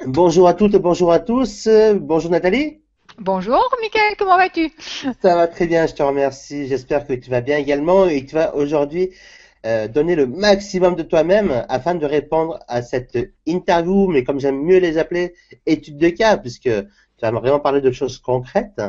Bonjour à toutes et bonjour à tous. Bonjour Nathalie. Bonjour, Mickaël, comment vas-tu? Ça va très bien, je te remercie. J'espère que tu vas bien également et que tu vas aujourd'hui donner le maximum de toi-même afin de répondre à cette interview, mais comme j'aime mieux les appeler, études de cas, puisque tu vas vraiment parler de choses concrètes.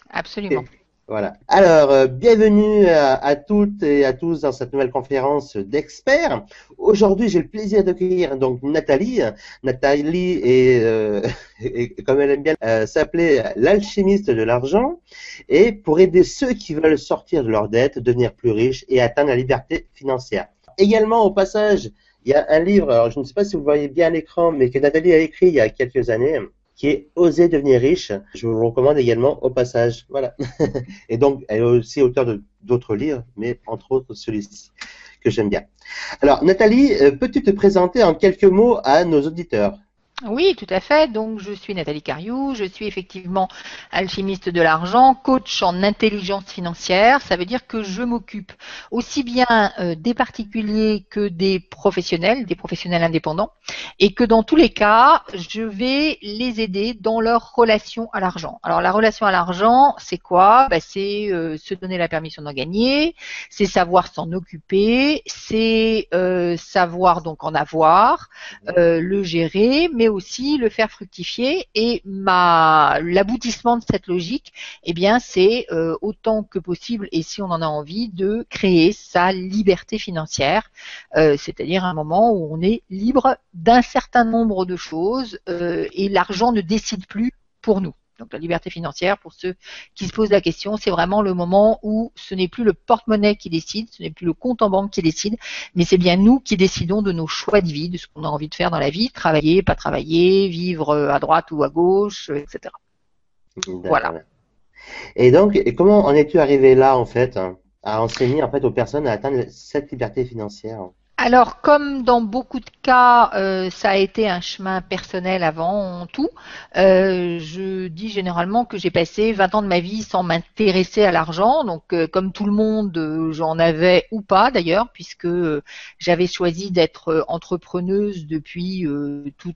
Absolument. Ok. Voilà. Alors, bienvenue à toutes et à tous dans cette nouvelle conférence d'experts. Aujourd'hui, j'ai le plaisir d'accueillir donc Nathalie. Nathalie est, comme elle aime bien s'appeler, l'alchimiste de l'argent, et pour aider ceux qui veulent sortir de leurs dettes, devenir plus riches et atteindre la liberté financière. Également, au passage, il y a un livre, alors je ne sais pas si vous le voyez bien à l'écran, mais que Nathalie a écrit il y a quelques années, qui est Oser devenir riche. Je vous le recommande également au passage. Voilà. Et donc, elle est aussi auteure d'autres livres, mais entre autres celui-ci, que j'aime bien. Alors, Nathalie, peux-tu te présenter en quelques mots à nos auditeurs? Oui, tout à fait. Donc, je suis Nathalie Cariou. Je suis effectivement alchimiste de l'argent, coach en intelligence financière. Ça veut dire que je m'occupe aussi bien des particuliers que des professionnels indépendants, et que dans tous les cas, je vais les aider dans leur relation à l'argent. Alors, la relation à l'argent, c'est quoi? C'est se donner la permission d'en gagner, c'est savoir s'en occuper, c'est savoir donc en avoir, le gérer, mais aussi le faire fructifier. Et l'aboutissement de cette logique, eh bien, c'est autant que possible, et si on en a envie, de créer sa liberté financière, c'est-à-dire un moment où on est libre d'un certain nombre de choses et l'argent ne décide plus pour nous. Donc la liberté financière, pour ceux qui se posent la question, c'est vraiment le moment où ce n'est plus le porte-monnaie qui décide, ce n'est plus le compte en banque qui décide, mais c'est bien nous qui décidons de nos choix de vie, de ce qu'on a envie de faire dans la vie, travailler, pas travailler, vivre à droite ou à gauche, etc. Voilà. D'accord. Et donc, et comment en es-tu arrivé là, en fait, hein, à enseigner en fait aux personnes à atteindre cette liberté financière? Alors, comme dans beaucoup de cas, ça a été un chemin personnel avant tout. Je dis généralement que j'ai passé 20 ans de ma vie sans m'intéresser à l'argent. Donc, comme tout le monde, j'en avais ou pas d'ailleurs, puisque j'avais choisi d'être entrepreneuse depuis toute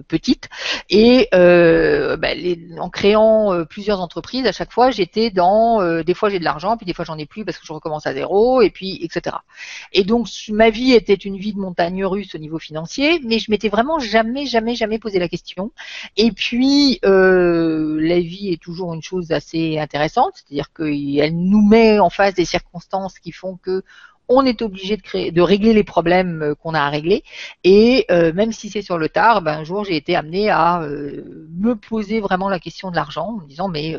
petite. Et en créant plusieurs entreprises, à chaque fois, j'étais dans, des fois j'ai de l'argent, puis des fois j'en ai plus parce que je recommence à zéro, et puis etc. Et donc, ma vie était une vie de montagne russe au niveau financier, mais je m'étais vraiment jamais posé la question. Et puis, la vie est toujours une chose assez intéressante, c'est-à-dire qu'elle nous met en face des circonstances qui font que on est obligé de régler les problèmes qu'on a à régler. Et même si c'est sur le tard, un jour j'ai été amenée à me poser vraiment la question de l'argent, en me disant mais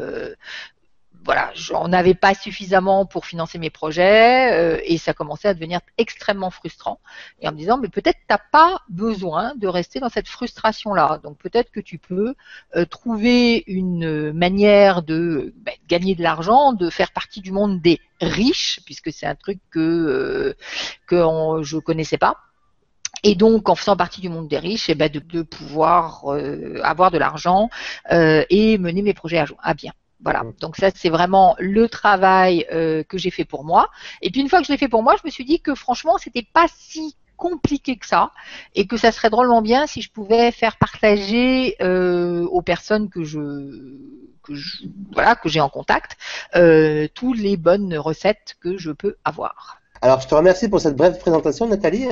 voilà, j'en avais pas suffisamment pour financer mes projets et ça commençait à devenir extrêmement frustrant. Et en me disant, mais peut-être t'as pas besoin de rester dans cette frustration-là. Donc peut-être que tu peux trouver une manière de gagner de l'argent, de faire partie du monde des riches, puisque c'est un truc que je connaissais pas. Et donc, en faisant partie du monde des riches, de pouvoir avoir de l'argent et mener mes projets à bien. Voilà. Donc ça, c'est vraiment le travail que j'ai fait pour moi. Et puis une fois que je l'ai fait pour moi, je me suis dit que franchement, c'était pas si compliqué que ça, et que ça serait drôlement bien si je pouvais faire partager aux personnes voilà, que j'ai en contact, toutes les bonnes recettes que je peux avoir. Alors, je te remercie pour cette brève présentation, Nathalie.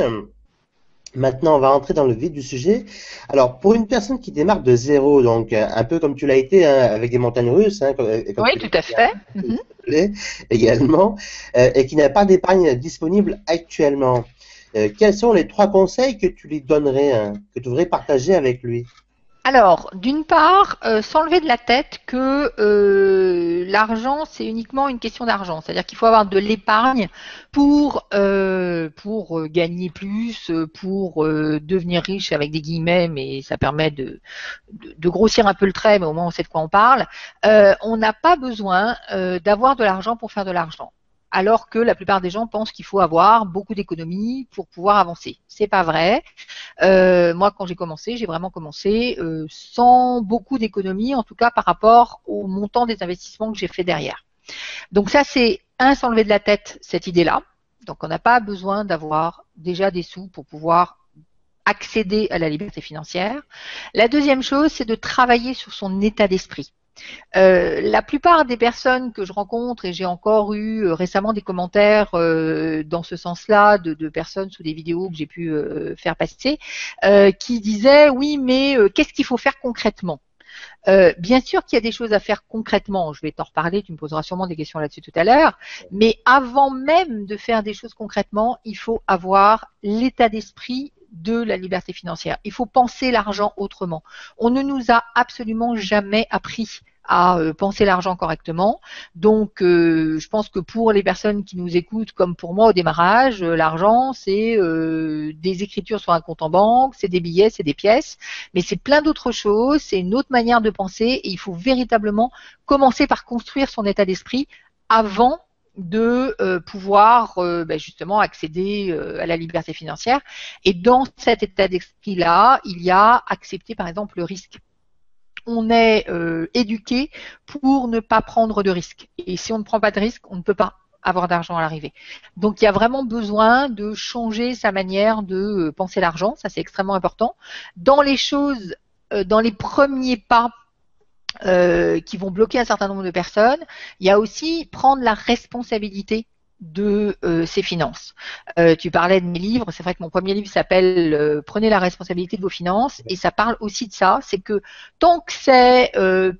Maintenant, on va rentrer dans le vif du sujet. Alors, pour une personne qui démarre de zéro, donc un peu comme tu l'as été, hein, avec des montagnes russes, hein, comme Oui, tu tout à fait. Mhm. l'es également, et qui n'a pas d'épargne disponible actuellement, quels sont les trois conseils que tu lui donnerais, hein, que tu voudrais partager avec lui? Alors, d'une part, s'enlever de la tête que l'argent, c'est uniquement une question d'argent. C'est-à-dire qu'il faut avoir de l'épargne pour gagner plus, pour devenir riche avec des guillemets, mais ça permet de grossir un peu le trait, mais au moins on sait de quoi on parle. On n'a pas besoin d'avoir de l'argent pour faire de l'argent. Alors que la plupart des gens pensent qu'il faut avoir beaucoup d'économies pour pouvoir avancer. C'est pas vrai. Moi, quand j'ai vraiment commencé sans beaucoup d'économies, en tout cas par rapport au montant des investissements que j'ai fait derrière. Donc ça, c'est s'enlever de la tête cette idée-là. Donc on n'a pas besoin d'avoir déjà des sous pour pouvoir accéder à la liberté financière. La deuxième chose, c'est de travailler sur son état d'esprit. La plupart des personnes que je rencontre, et j'ai encore eu récemment des commentaires dans ce sens-là de personnes sous des vidéos que j'ai pu faire passer, qui disaient oui, mais qu'est-ce qu'il faut faire concrètement? Bien sûr qu'il y a des choses à faire concrètement, je vais t'en reparler, tu me poseras sûrement des questions là-dessus tout à l'heure, mais avant même de faire des choses concrètement, il faut avoir l'état d'esprit de la liberté financière. Il faut penser l'argent autrement. On ne nous a absolument jamais appris à penser l'argent correctement. Donc, je pense que pour les personnes qui nous écoutent, comme pour moi au démarrage, l'argent, c'est des écritures sur un compte en banque, c'est des billets, c'est des pièces, mais c'est plein d'autres choses, c'est une autre manière de penser et il faut véritablement commencer par construire son état d'esprit avant de pouvoir justement accéder à la liberté financière. Et dans cet état d'esprit-là, il y a accepter par exemple le risque. On est éduqué pour ne pas prendre de risques. Et si on ne prend pas de risques, on ne peut pas avoir d'argent à l'arrivée. Donc il y a vraiment besoin de changer sa manière de penser l'argent, ça c'est extrêmement important. Dans les choses, dans les premiers pas qui vont bloquer un certain nombre de personnes, il y a aussi prendre la responsabilité de ses finances. Tu parlais de mes livres, c'est vrai que mon premier livre s'appelle Prenez la responsabilité de vos finances et ça parle aussi de ça, c'est que tant que c'est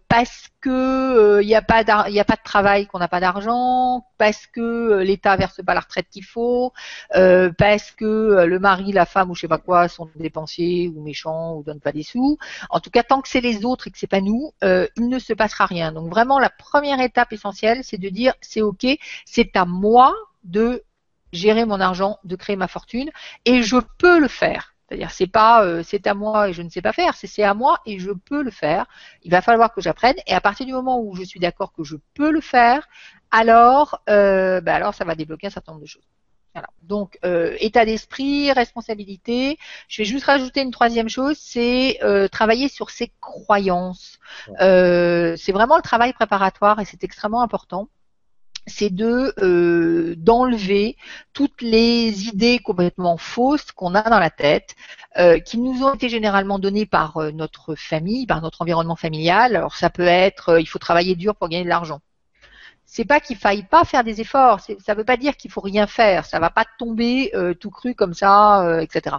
parce que il n'y a pas de travail qu'on n'a pas d'argent, parce que l'État verse pas la retraite qu'il faut, parce que le mari, la femme ou je sais pas quoi sont dépensiers ou méchants ou donnent pas des sous. En tout cas, tant que c'est les autres et que c'est pas nous, il ne se passera rien. Donc vraiment, la première étape essentielle, c'est de dire c'est ok, c'est à moi de gérer mon argent, de créer ma fortune et je peux le faire. C'est-à-dire, c'est pas c'est à moi et je ne sais pas faire, c'est à moi et je peux le faire. Il va falloir que j'apprenne et à partir du moment où je suis d'accord que je peux le faire, alors ça va débloquer un certain nombre de choses. Voilà. Donc, état d'esprit, responsabilité. Je vais juste rajouter une troisième chose, c'est travailler sur ses croyances. C'est vraiment le travail préparatoire et c'est extrêmement important. C'est d'enlever toutes les idées complètement fausses qu'on a dans la tête, qui nous ont été généralement données par notre famille, par notre environnement familial. Alors ça peut être il faut travailler dur pour gagner de l'argent. C'est pas qu'il faille pas faire des efforts, ça veut pas dire qu'il faut rien faire, ça va pas tomber tout cru comme ça, etc.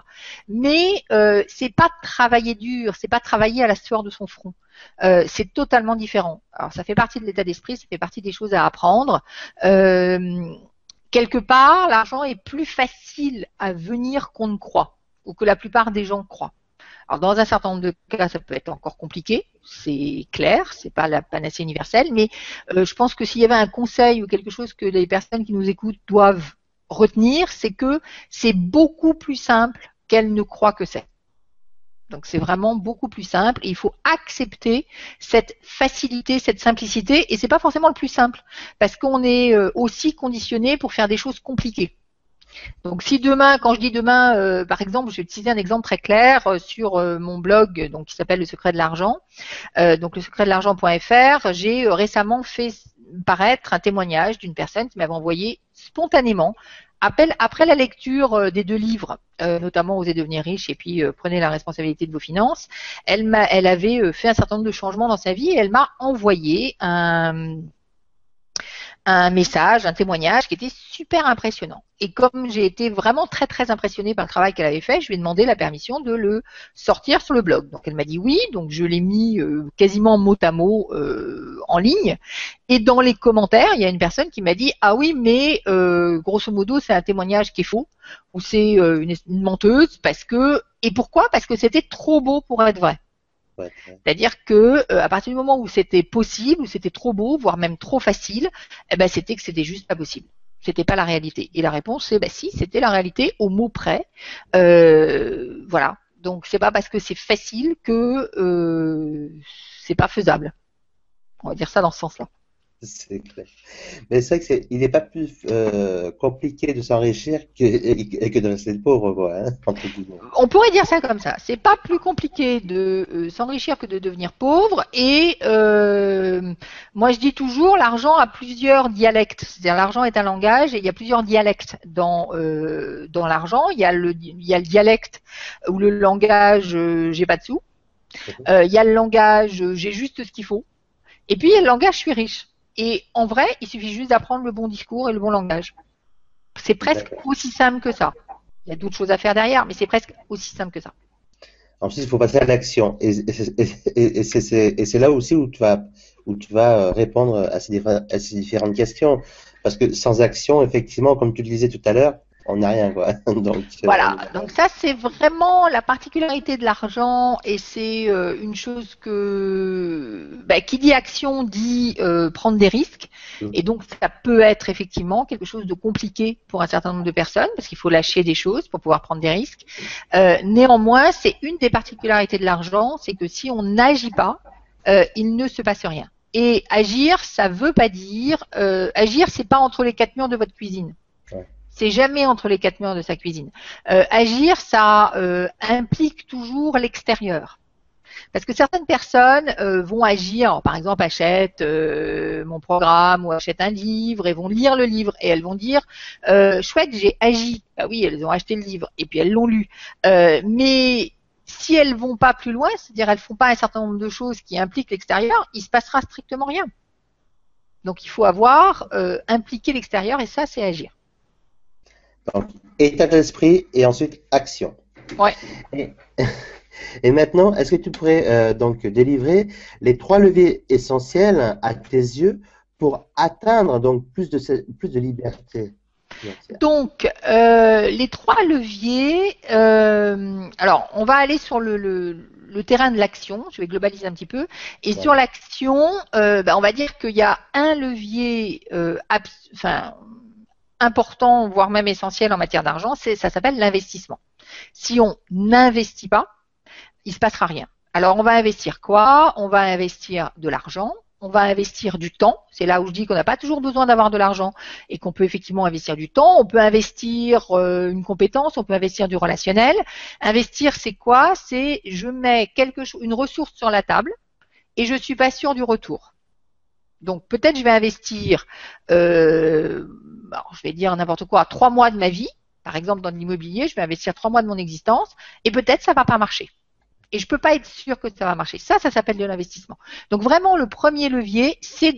Mais c'est pas travailler dur, c'est pas travailler à la sueur de son front. C'est totalement différent. Alors ça fait partie de l'état d'esprit, ça fait partie des choses à apprendre. Quelque part, l'argent est plus facile à venir qu'on ne croit, ou que la plupart des gens croient. Alors dans un certain nombre de cas, ça peut être encore compliqué, c'est clair, c'est pas la panacée universelle, mais je pense que s'il y avait un conseil ou quelque chose que les personnes qui nous écoutent doivent retenir, c'est que c'est beaucoup plus simple qu'elles ne croient que c'est. Donc c'est vraiment beaucoup plus simple et il faut accepter cette facilité, cette simplicité et c'est pas forcément le plus simple parce qu'on est aussi conditionné pour faire des choses compliquées. Donc si demain, quand je dis demain, par exemple, je vais utiliser un exemple très clair sur mon blog donc qui s'appelle Le Secret de l'argent, donc le secret de l'argent.fr, j'ai récemment fait paraître un témoignage d'une personne qui m'avait envoyé spontanément après la lecture des deux livres, notamment Osez devenir riche et puis Prenez la responsabilité de vos finances, elle avait fait un certain nombre de changements dans sa vie et elle m'a envoyé un message, un témoignage qui était super impressionnant. Et comme j'ai été vraiment très très impressionnée par le travail qu'elle avait fait, je lui ai demandé la permission de le sortir sur le blog. Donc elle m'a dit oui, donc je l'ai mis quasiment mot à mot en ligne. Et dans les commentaires, il y a une personne qui m'a dit ah oui, mais grosso modo c'est un témoignage qui est faux ou c'est une menteuse parce que et pourquoi? Parce que c'était trop beau pour être vrai. Ouais. C'est-à-dire que à partir du moment où c'était possible, où c'était trop beau, voire même trop facile, eh ben c'était que c'était juste pas possible. C'était pas la réalité. Et la réponse c'est bah si, c'était la réalité au mot près. Voilà. Donc c'est pas parce que c'est facile que c'est pas faisable. On va dire ça dans ce sens-là. C'est clair. Mais c'est vrai que il n'est pas plus compliqué de s'enrichir que de rester pauvre, quoi, hein, entre guillemets. On pourrait dire ça comme ça. C'est pas plus compliqué de s'enrichir que de devenir pauvre. Et moi, je dis toujours, l'argent a plusieurs dialectes. C'est-à-dire, l'argent est un langage et il y a plusieurs dialectes dans l'argent. Il y a le dialecte ou le langage j'ai pas de sous. Il y a le langage j'ai juste ce qu'il faut. Et puis il y a le langage je suis riche. Et en vrai, il suffit juste d'apprendre le bon discours et le bon langage. C'est presque D'accord. aussi simple que ça. Il y a d'autres choses à faire derrière, mais c'est presque aussi simple que ça. Ensuite, il faut passer à l'action. Et c'est là aussi où tu vas répondre à ces différentes questions. Parce que sans action, effectivement, comme tu le disais tout à l'heure, on n'a rien, quoi. Donc, Voilà, donc ça c'est vraiment la particularité de l'argent et c'est une chose qui dit action dit prendre des risques et donc ça peut être effectivement quelque chose de compliqué pour un certain nombre de personnes parce qu'il faut lâcher des choses pour pouvoir prendre des risques. Néanmoins, c'est une des particularités de l'argent, c'est que si on n'agit pas, il ne se passe rien. Et agir, ça veut pas dire agir, c'est pas entre les quatre murs de votre cuisine. ouais. C'est jamais entre les quatre murs de sa cuisine. Agir, ça implique toujours l'extérieur. Parce que certaines personnes vont agir, par exemple achètent mon programme ou achètent un livre et vont lire le livre et elles vont dire chouette, j'ai agi. Bah oui, elles ont acheté le livre et puis elles l'ont lu. Mais si elles vont pas plus loin, c'est-à-dire elles font pas un certain nombre de choses qui impliquent l'extérieur, il se passera strictement rien. Donc il faut avoir impliqué l'extérieur et ça c'est agir. Donc, état d'esprit et ensuite action. Ouais. Et, et maintenant, est-ce que tu pourrais donc délivrer les trois leviers essentiels à tes yeux pour atteindre donc plus de liberté financière? Donc, les trois leviers, alors on va aller sur le terrain de l'action, je vais globaliser un petit peu, et Ouais. sur l'action, on va dire qu'il y a un levier important, voire même essentiel en matière d'argent, ça s'appelle l'investissement. Si on n'investit pas, il ne se passera rien. Alors on va investir quoi? On va investir de l'argent, on va investir du temps. C'est là où je dis qu'on n'a pas toujours besoin d'avoir de l'argent et qu'on peut effectivement investir du temps. On peut investir une compétence, on peut investir du relationnel. Investir, c'est quoi? C'est je mets une ressource sur la table et je suis pas sûr du retour. Donc peut-être je vais investir, je vais dire n'importe quoi, 3 mois de ma vie. Par exemple, dans l'immobilier, je vais investir 3 mois de mon existence et peut-être ça va pas marcher. Et je peux pas être sûr que ça va marcher. Ça s'appelle de l'investissement. Donc vraiment, le premier levier, c'est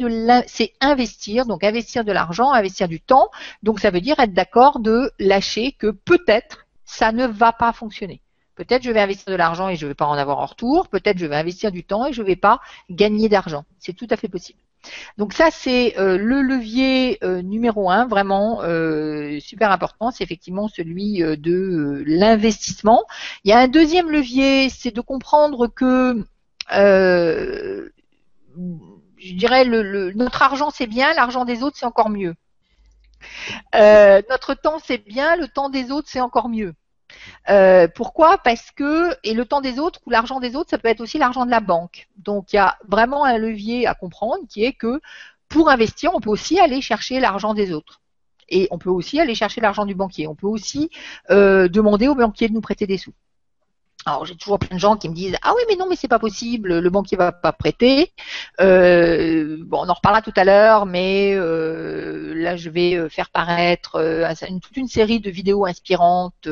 investir. Donc investir de l'argent, investir du temps. Donc ça veut dire être d'accord de lâcher que peut-être ça ne va pas fonctionner. Peut-être je vais investir de l'argent et je ne vais pas en avoir en retour. Peut-être je vais investir du temps et je ne vais pas gagner d'argent. C'est tout à fait possible. Donc ça, c'est le levier numéro un, vraiment super important, c'est effectivement celui de l'investissement. Il y a un deuxième levier, c'est de comprendre que je dirais notre argent c'est bien, l'argent des autres c'est encore mieux. Notre temps c'est bien, le temps des autres c'est encore mieux. Pourquoi? Parce que, et le temps des autres ou l'argent des autres, ça peut être aussi l'argent de la banque. Donc, il y a vraiment un levier à comprendre qui est que pour investir, on peut aussi aller chercher l'argent des autres. Et on peut aussi aller chercher l'argent du banquier. On peut aussi demander au banquier de nous prêter des sous. Alors j'ai toujours plein de gens qui me disent ah oui mais non mais c'est pas possible, le banquier va pas prêter. On en reparlera tout à l'heure, mais là je vais faire paraître toute une série de vidéos inspirantes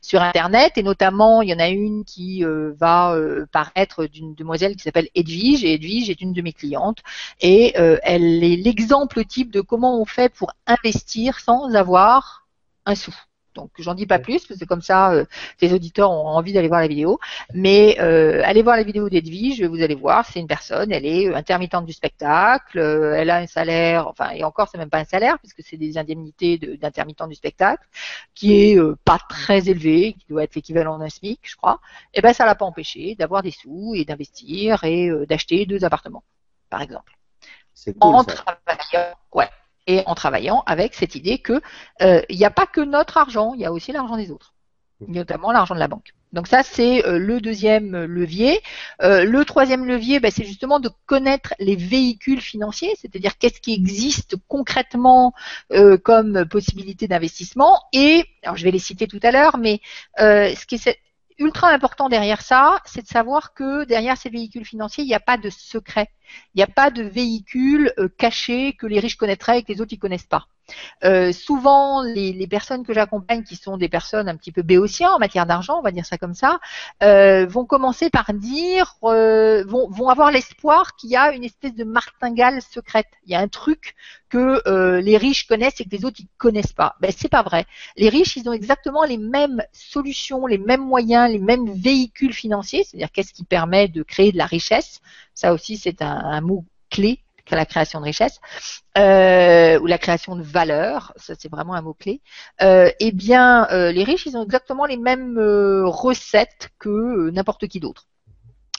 sur internet et notamment il y en a une qui va paraître d'une demoiselle qui s'appelle Edwige et Edwige est une de mes clientes et elle est l'exemple type de comment on fait pour investir sans avoir un sou. Donc j'en dis pas plus parce que comme ça tes auditeurs ont envie d'aller voir la vidéo. Mais allez voir la vidéo d'Edwige, vous allez voir, c'est une personne, elle est intermittente du spectacle, elle a un salaire, enfin et encore c'est même pas un salaire puisque c'est des indemnités d'intermittent du spectacle qui est pas très élevé, qui doit être l'équivalent d'un SMIC, je crois. Et ben ça l'a pas empêché d'avoir des sous et d'investir et d'acheter 2 appartements, par exemple. C'est cool ça. Et en travaillant avec cette idée que il n'y a pas que notre argent, il y a aussi l'argent des autres, notamment l'argent de la banque. Donc ça, c'est le deuxième levier. Le troisième levier, c'est justement de connaître les véhicules financiers, c'est-à-dire qu'est-ce qui existe concrètement comme possibilité d'investissement. Et, alors je vais les citer tout à l'heure, mais ce qui est ultra important derrière ça, c'est de savoir que derrière ces véhicules financiers, il n'y a pas de secret. Il n'y a pas de véhicule caché que les riches connaîtraient et que les autres ne connaissent pas. Souvent, les personnes que j'accompagne, qui sont des personnes un petit peu béotiens en matière d'argent, on va dire ça comme ça, vont commencer par dire, vont avoir l'espoir qu'il y a une espèce de martingale secrète. Il y a un truc que les riches connaissent et que les autres ils connaissent pas. C'est pas vrai. Les riches, ils ont exactement les mêmes solutions, les mêmes moyens, les mêmes véhicules financiers, c'est-à-dire qu'est-ce qui permet de créer de la richesse. Ça aussi, c'est un mot clé, la création de richesse, ou la création de valeur, ça c'est vraiment un mot-clé. Les riches, ils ont exactement les mêmes recettes que n'importe qui d'autre.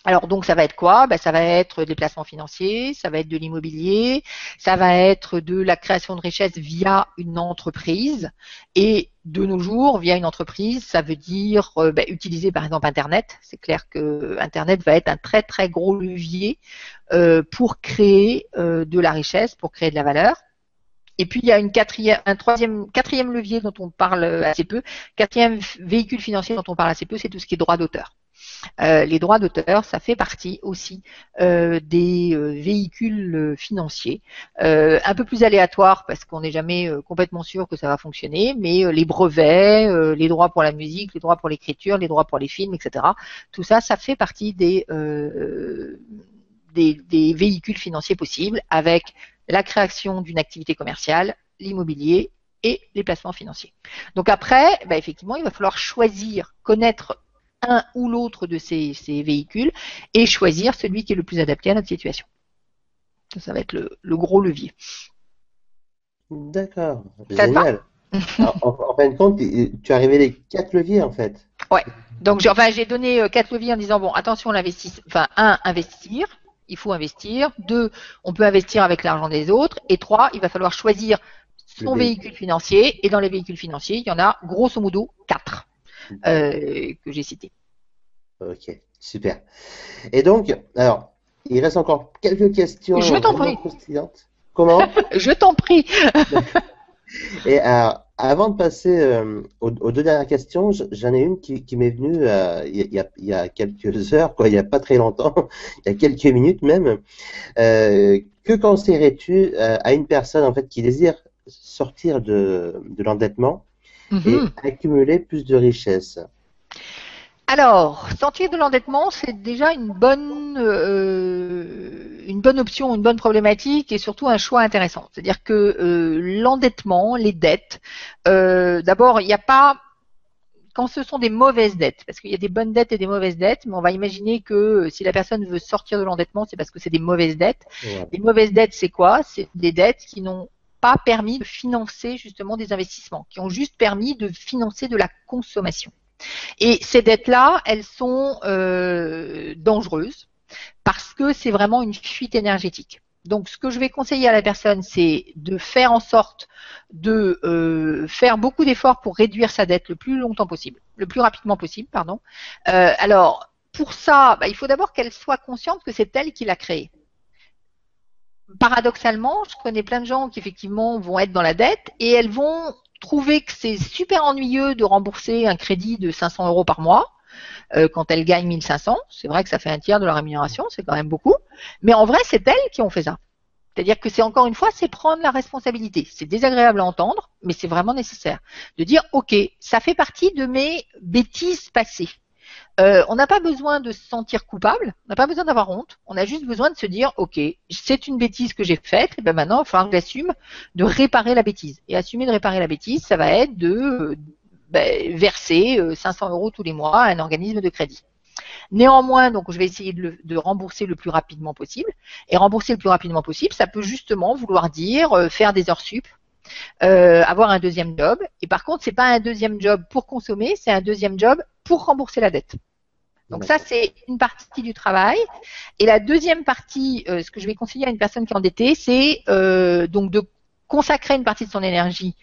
Alors donc ça va être quoi? Ça va être des placements financiers, ça va être de l'immobilier, ça va être de la création de richesse via une entreprise. Et de nos jours, via une entreprise, ça veut dire utiliser par exemple Internet. C'est clair que Internet va être un très très gros levier pour créer de la richesse, pour créer de la valeur. Et puis il y a quatrième levier dont on parle assez peu, quatrième véhicule financier dont on parle assez peu, c'est tout ce qui est droit d'auteur. Les droits d'auteur, ça fait partie aussi des véhicules financiers, un peu plus aléatoires parce qu'on n'est jamais complètement sûr que ça va fonctionner, mais les brevets, les droits pour la musique, les droits pour l'écriture, les droits pour les films, etc. Tout ça, ça fait partie des véhicules financiers possibles avec la création d'une activité commerciale, l'immobilier et les placements financiers. Donc après, effectivement, il va falloir choisir, connaître un ou l'autre de ces véhicules et choisir celui qui est le plus adapté à notre situation. Ça va être le gros levier. D'accord, génial. En fin de compte, tu as révélé 4 leviers en fait. Ouais. Donc j'ai donné 4 leviers en disant bon, attention, investir. Il faut investir. 2, on peut investir avec l'argent des autres. Et 3, il va falloir choisir son véhicule financier. Et dans les véhicules financiers, il y en a grosso modo 4 que j'ai cités. Ok, super. Et donc, alors, il reste encore quelques questions. Je t'en prie. Comment? Je t'en prie. Et alors, avant de passer aux 2 dernières questions, j'en ai une qui m'est venue il y a quelques heures, il n'y a pas très longtemps, il y a quelques minutes même. Que conseillerais-tu à une personne en fait qui désire sortir de l'endettement et accumuler plus de richesses? Alors, sortir de l'endettement, c'est déjà une bonne option, une bonne problématique et surtout un choix intéressant. C'est-à-dire que l'endettement, les dettes, d'abord, il n'y a pas, quand ce sont des mauvaises dettes, parce qu'il y a des bonnes dettes et des mauvaises dettes, mais on va imaginer que si la personne veut sortir de l'endettement, c'est parce que c'est des mauvaises dettes. Ouais. Les mauvaises dettes, c'est quoi? C'est des dettes qui n'ont pas permis de financer justement des investissements, qui ont juste permis de financer de la consommation. Et ces dettes-là, elles sont dangereuses parce que c'est vraiment une fuite énergétique. Donc, ce que je vais conseiller à la personne, c'est de faire en sorte de faire beaucoup d'efforts pour réduire sa dette le plus longtemps possible, le plus rapidement possible, pardon. Alors, pour ça, il faut d'abord qu'elle soit consciente que c'est elle qui l'a créée. Paradoxalement, je connais plein de gens qui effectivement vont être dans la dette et elles vont trouver que c'est super ennuyeux de rembourser un crédit de 500 € par mois quand elles gagnent 1500. C'est vrai que ça fait un tiers de leur rémunération, c'est quand même beaucoup. Mais en vrai, c'est elles qui ont fait ça. C'est-à-dire que c'est encore une fois, c'est prendre la responsabilité. C'est désagréable à entendre, mais c'est vraiment nécessaire. De dire, ok, ça fait partie de mes bêtises passées. On n'a pas besoin de se sentir coupable, on n'a pas besoin d'avoir honte, on a juste besoin de se dire, ok, c'est une bêtise que j'ai faite, et maintenant, il va falloir que j'assume de réparer la bêtise. Et assumer de réparer la bêtise, ça va être de verser 500 € tous les mois à un organisme de crédit. Néanmoins, donc, je vais essayer de rembourser le plus rapidement possible. Et rembourser le plus rapidement possible, ça peut justement vouloir dire faire des heures sup, avoir un deuxième job. Et par contre, c'est pas un deuxième job pour consommer, c'est un deuxième job pour rembourser la dette. Donc ça, c'est une partie du travail. Et la deuxième partie, ce que je vais conseiller à une personne qui est endettée, c'est donc de consacrer une partie de son énergie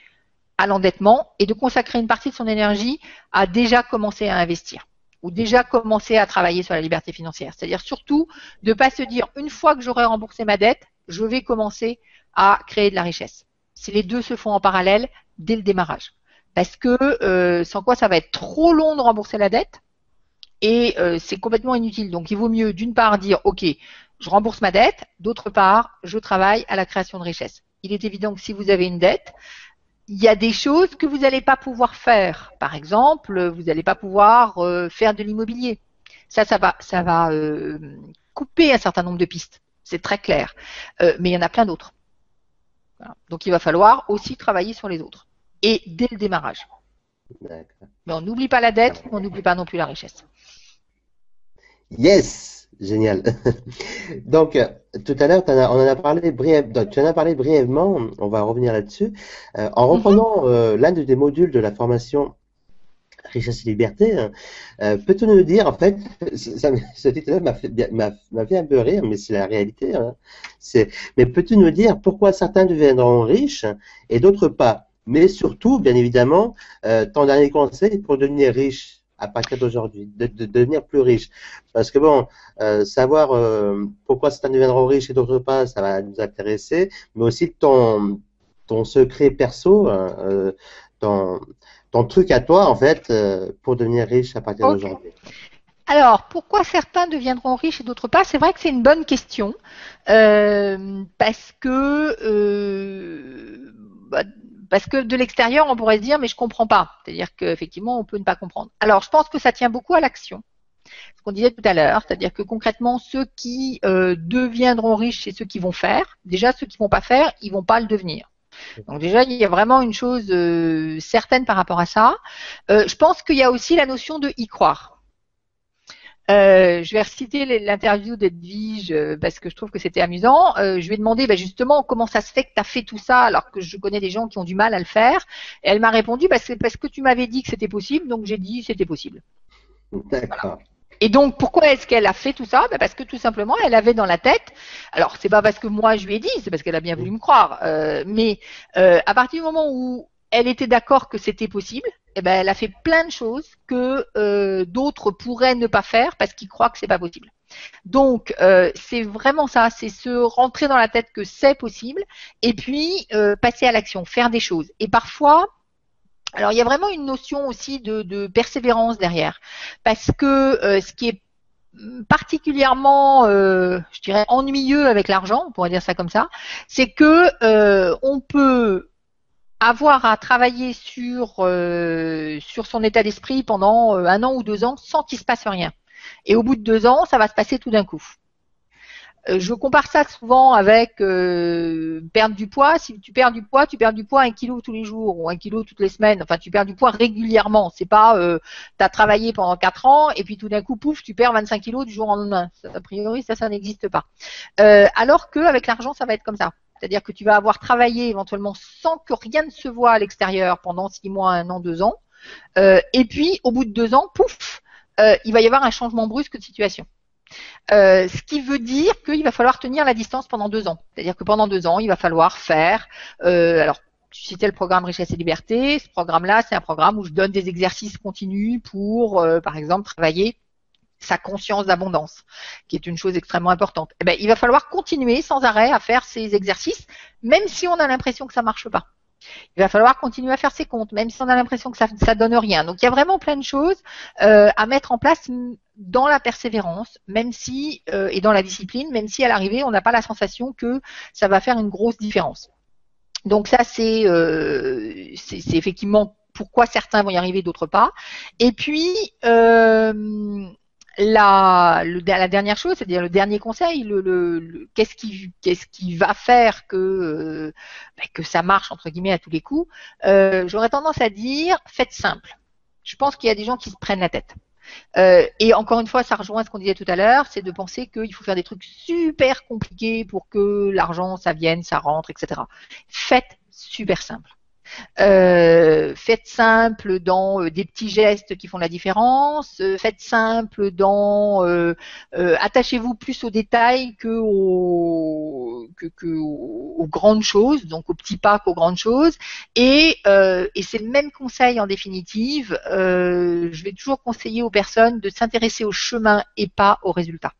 à l'endettement et de consacrer une partie de son énergie à déjà commencer à investir. ou déjà commencer à travailler sur la liberté financière. C'est-à-dire surtout de ne pas se dire une fois que j'aurai remboursé ma dette, je vais commencer à créer de la richesse. Si les deux se font en parallèle dès le démarrage. Parce que sans quoi ça va être trop long de rembourser la dette et c'est complètement inutile. Donc il vaut mieux d'une part dire ok, je rembourse ma dette, d'autre part, je travaille à la création de richesse. Il est évident que si vous avez une dette, il y a des choses que vous n'allez pas pouvoir faire. Par exemple, vous n'allez pas pouvoir faire de l'immobilier. Ça va couper un certain nombre de pistes. C'est très clair. Mais il y en a plein d'autres. Voilà. Donc il va falloir aussi travailler sur les autres. Et dès le démarrage. D'accord. Mais on n'oublie pas la dette, on n'oublie pas non plus la richesse. Yes! Génial. Donc, tout à l'heure, on en a parlé tu en as parlé brièvement, on va revenir là-dessus. En reprenant l'un des modules de la formation Richesse et Liberté, peux-tu nous dire, en fait, ce titre-là m'a fait un peu rire, mais c'est la réalité. Hein. Mais peux-tu nous dire pourquoi certains deviendront riches et d'autres pas? Mais surtout, bien évidemment, ton dernier conseil pour devenir riche à partir d'aujourd'hui, de devenir plus riche. Parce que bon, savoir pourquoi certains deviendront riches et d'autres pas, ça va nous intéresser, mais aussi ton secret perso, ton truc à toi, en fait, pour devenir riche à partir d'aujourd'hui. Alors, pourquoi certains deviendront riches et d'autres pas? C'est vrai que c'est une bonne question, parce que de l'extérieur, on pourrait se dire, mais je comprends pas. C'est-à-dire qu'effectivement, on peut ne pas comprendre. Alors, je pense que ça tient beaucoup à l'action. Ce qu'on disait tout à l'heure, c'est-à-dire que concrètement, ceux qui deviendront riches, c'est ceux qui vont faire. Déjà, ceux qui vont pas faire, ils vont pas le devenir. Donc déjà, il y a vraiment une chose certaine par rapport à ça. Je pense qu'il y a aussi la notion de y croire. Je vais reciter l'interview d'Edwige parce que je trouve que c'était amusant. Je lui ai demandé justement comment ça se fait que tu as fait tout ça alors que je connais des gens qui ont du mal à le faire. Et elle m'a répondu c'est parce que tu m'avais dit que c'était possible, donc j'ai dit c'était possible. D'accord. Voilà. Et donc, pourquoi est-ce qu'elle a fait tout ça? Parce que tout simplement, elle avait dans la tête. Alors, c'est pas parce que moi je lui ai dit, c'est parce qu'elle a bien voulu me croire. Mais à partir du moment où elle était d'accord que c'était possible, elle a fait plein de choses que d'autres pourraient ne pas faire parce qu'ils croient que c'est pas possible. Donc, c'est vraiment ça, c'est se rentrer dans la tête que c'est possible et puis passer à l'action, faire des choses. Et parfois, alors il y a vraiment une notion aussi de persévérance derrière, parce que ce qui est particulièrement, je dirais, ennuyeux avec l'argent, on pourrait dire ça comme ça, c'est que on peut avoir à travailler sur son état d'esprit pendant 1 an ou 2 ans sans qu'il se passe rien. Et au bout de 2 ans, ça va se passer tout d'un coup. Je compare ça souvent avec perdre du poids. Si tu perds du poids, tu perds du poids 1 kilo tous les jours ou 1 kilo toutes les semaines. Enfin, tu perds du poids régulièrement. C'est pas tu as travaillé pendant 4 ans et puis tout d'un coup, pouf, tu perds 25 kilos du jour au lendemain. Ça, a priori, ça n'existe pas. Alors qu'avec l'argent, ça va être comme ça. C'est-à-dire que tu vas avoir travaillé éventuellement sans que rien ne se voit à l'extérieur pendant 6 mois, 1 an, 2 ans. Et puis, au bout de 2 ans, pouf, il va y avoir un changement brusque de situation. Ce qui veut dire qu'il va falloir tenir la distance pendant 2 ans. C'est-à-dire que pendant 2 ans, il va falloir faire. Alors, tu citais le programme Richesse et Liberté. Ce programme-là, c'est un programme où je donne des exercices continus pour, par exemple, travailler sa conscience d'abondance, qui est une chose extrêmement importante. Il va falloir continuer sans arrêt à faire ces exercices, même si on a l'impression que ça marche pas. Il va falloir continuer à faire ses comptes, même si on a l'impression que ça donne rien. Donc il y a vraiment plein de choses à mettre en place dans la persévérance, même si et dans la discipline, même si à l'arrivée on n'a pas la sensation que ça va faire une grosse différence. Donc ça c'est effectivement pourquoi certains vont y arriver, d'autres pas. Et puis la dernière chose, c'est-à-dire le dernier conseil, qu'est-ce qui va faire que ça marche entre guillemets à tous les coups, j'aurais tendance à dire faites simple. Je pense qu'il y a des gens qui se prennent la tête. Et encore une fois, ça rejoint ce qu'on disait tout à l'heure, c'est de penser qu'il faut faire des trucs super compliqués pour que l'argent, ça vienne, ça rentre, etc. Faites super simple. Faites simple dans des petits gestes qui font la différence. Faites simple dans attachez-vous plus aux détails que aux grandes choses, donc aux petits pas qu'aux grandes choses. Et c'est le même conseil en définitive. Je vais toujours conseiller aux personnes de s'intéresser au chemin et pas aux résultats.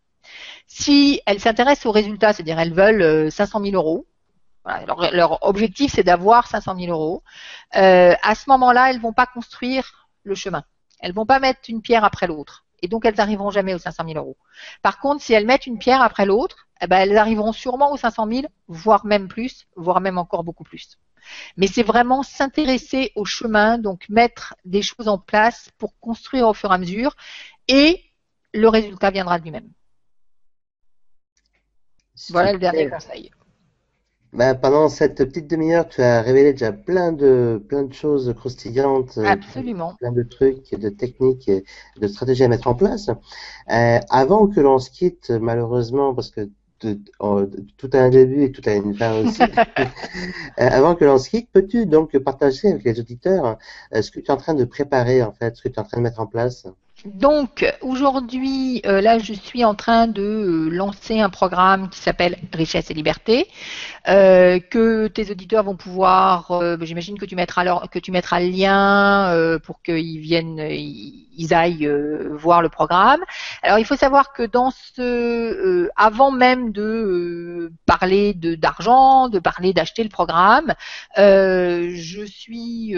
Si elles s'intéressent aux résultats, c'est-à-dire elles veulent 500 000 euros, voilà, leur objectif c'est d'avoir 500 000 euros, à ce moment-là, elles vont pas construire le chemin. Elles vont pas mettre une pierre après l'autre. Et donc, elles n'arriveront jamais aux 500 000 euros. Par contre, si elles mettent une pierre après l'autre, eh ben, elles arriveront sûrement aux 500 000, voire même plus, voire même encore beaucoup plus. Mais c'est vraiment s'intéresser au chemin, donc mettre des choses en place pour construire au fur et à mesure, et le résultat viendra de lui-même. Voilà le dernier conseil. Ben, pendant cette petite demi-heure, tu as révélé déjà plein de choses croustillantes, Absolument. plein de trucs, de techniques, et de stratégies à mettre en place. Avant que l'on se quitte, malheureusement, parce que tout a un début et tout a une fin aussi. Avant que l'on se quitte, peux-tu donc partager avec les auditeurs ce que tu es en train de préparer, en fait, ce que tu es en train de mettre en place? Donc aujourd'hui, là, je suis en train de lancer un programme qui s'appelle Richesse et Liberté, que tes auditeurs vont pouvoir. J'imagine que tu mettras le lien pour qu'ils viennent, ils aillent voir le programme. Alors il faut savoir que dans avant même de parler d'argent, de parler d'acheter le programme, je suis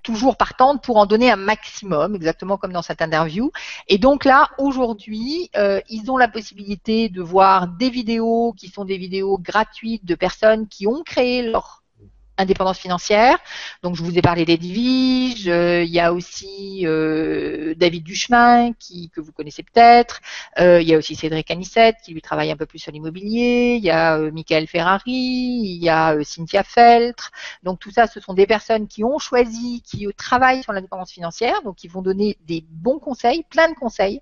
toujours partante pour en donner un maximum, exactement comme dans cette interview. Et donc là, aujourd'hui, ils ont la possibilité de voir des vidéos qui sont des vidéos gratuites de personnes qui ont créé leur indépendance financière. Donc, je vous ai parlé d'Edwige. Il y a aussi David Duchemin, que vous connaissez peut-être. Il y a aussi Cédric Anissette, qui lui travaille un peu plus sur l'immobilier. Il y a Michael Ferrari. Il y a Cynthia Feltre. Donc, tout ça, ce sont des personnes qui ont choisi, qui travaillent sur l'indépendance financière, donc qui vont donner des bons conseils, plein de conseils,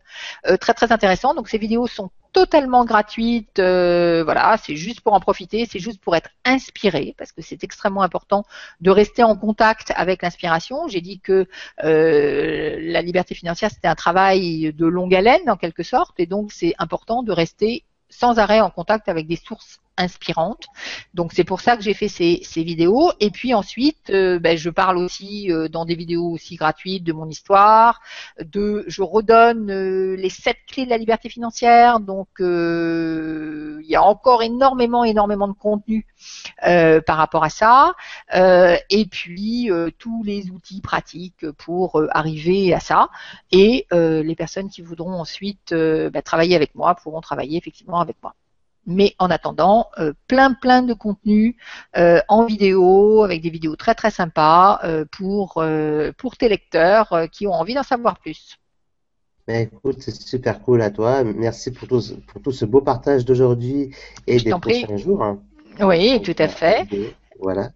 très, très intéressants. Donc, ces vidéos sont totalement gratuite, voilà, c'est juste pour en profiter, c'est juste pour être inspiré, parce que c'est extrêmement important de rester en contact avec l'inspiration. J'ai dit que la liberté financière, c'était un travail de longue haleine, en quelque sorte, et donc c'est important de rester sans arrêt en contact avec des sources inspirantes. Donc c'est pour ça que j'ai fait ces vidéos. Et puis ensuite, je parle aussi dans des vidéos aussi gratuites de mon histoire. Je redonne les 7 clés de la liberté financière. Donc il y a encore énormément de contenu par rapport à ça. Et puis tous les outils pratiques pour arriver à ça. Et les personnes qui voudront ensuite travailler avec moi pourront travailler effectivement avec moi. Mais en attendant, plein de contenu en vidéo, avec des vidéos très très sympas pour tes lecteurs qui ont envie d'en savoir plus. Mais écoute, c'est super cool à toi. Merci pour tout ce beau partage d'aujourd'hui et Je des t'en prie. prochains jours. Hein. Oui, tout à fait. Voilà.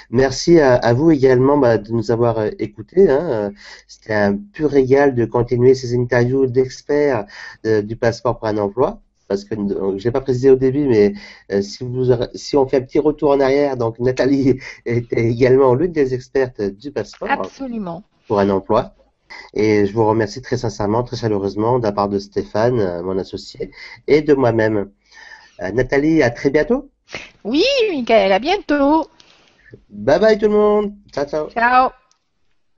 Merci à vous également de nous avoir écoutés. Hein. C'était un pur régal de continuer ces interviews d'experts du passeport pour un emploi. Parce que je l'ai pas précisé au début, mais si on fait un petit retour en arrière, donc Nathalie était également l'une des expertes du passeport Absolument. pour un emploi. Et je vous remercie très sincèrement, très chaleureusement, de la part de Stéphane, mon associé, et de moi-même. Nathalie, à très bientôt. Oui, Michael, à bientôt. Bye bye tout le monde. Ciao, ciao. Ciao.